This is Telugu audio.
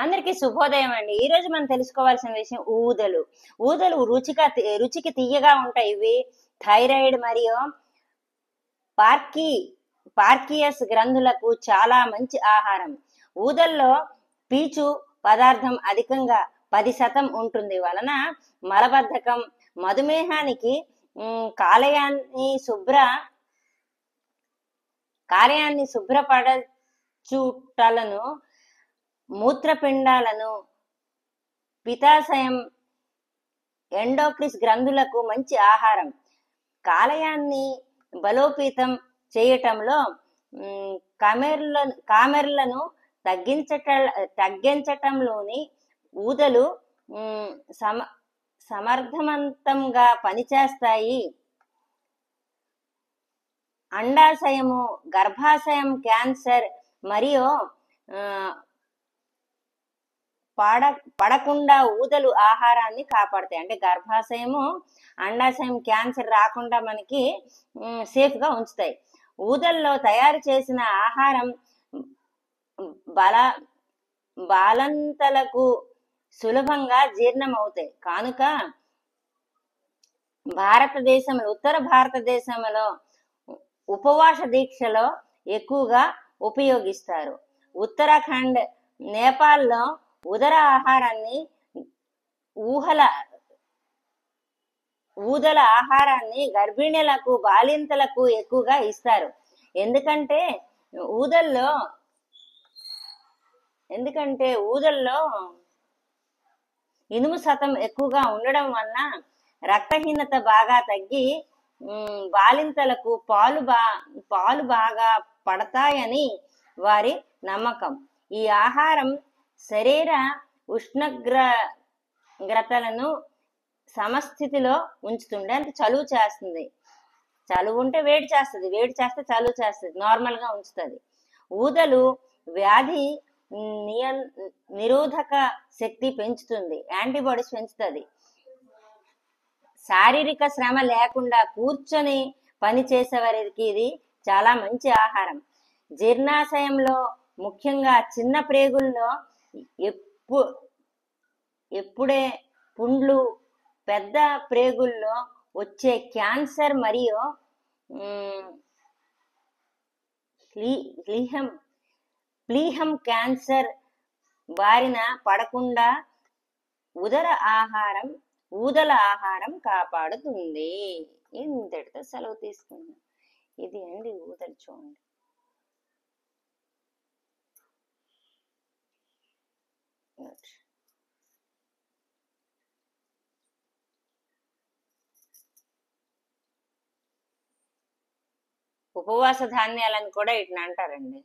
అందరికీ శుభోదయం అండి. ఈ రోజు మనం తెలుసుకోవాల్సిన విషయం ఊదలు. ఊదలు రుచికి తియ్యగా ఉంటాయి. ఇవి థైరాయిడ్ మరియు పార్కియస్ గ్రంథులకు చాలా మంచి ఆహారం. ఊదల్లో పీచు పదార్థం అధికంగా 10% ఉంటుంది వలన మలబద్ధకం, మధుమేహానికి, కాలేయాన్ని శుభ్రపరచుటలను, మూత్రపిండాలను, పిత్తాశయం, ఎండోక్రిన్ గ్రంథులకు మంచి ఆహారం. కాలేయాన్ని బలోపేతం చేయటంలో కామెర్లను తగ్గించటంలోని ఊదలు సమర్థవంతంగా పనిచేస్తాయి. అండాశయము, గర్భాశయం క్యాన్సర్ మరియు పడకుండా ఊదలు ఆహారాన్ని కాపాడతాయి. అంటే గర్భాశయము, అండాశయం క్యాన్సర్ రాకుండా మనకి సేఫ్ గా ఉంచుతాయి. ఊదల్లో తయారు చేసిన ఆహారం బాలంతలకు సులభంగా జీర్ణమవుతాయి కానుక ఉత్తర భారతదేశంలో ఉపవాస దీక్షలో ఎక్కువగా ఉపయోగిస్తారు. ఉత్తరాఖండ్, నేపాల్లో ఉదర ఆహారాన్ని ఊదల ఆహారాన్ని గర్భిణీలకు, బాలింతలకు ఎక్కువగా ఇస్తారు. ఎందుకంటే ఊదల్లో ఇనుము శాతం ఎక్కువగా ఉండడం వలన రక్తహీనత బాగా తగ్గి బాలింతలకు పాలు బాగా పడతాయని వారి నమ్మకం. ఈ ఆహారం శరీర ఉష్ణోగ్రతలను సమస్థితిలో ఉంచుతుంది. అంటే చలువ చేస్తుంది. చలువ ఉంటే వేడి చేస్తుంది, వేడి చేస్తే చలువ చేస్తుంది, నార్మల్ గా ఉంచుతుంది. ఊదలు వ్యాధి నిరోధక శక్తి పెంచుతుంది, యాంటీబాడీస్ పెంచుతుంది. శారీరక శ్రమ లేకుండా కూర్చొని పని చేసేవారికి ఇది చాలా మంచి ఆహారం. జీర్ణాశయంలో, ముఖ్యంగా చిన్న ప్రేగుల్లో ఎప్పుడే పుండ్లు, పెద్ద ప్రేగుల్లో వచ్చే క్యాన్సర్ మరియు ప్లీహం క్యాన్సర్ బారిన పడకుండా ఊదల ఆహారం కాపాడుతుంది. ఇంతటితో సెలవు తీసుకున్నాం. ఇది అండి ఊదలు. చూడండి. ఉపవాస ధాన్యాలను కూడా వీటిని అంటారండి.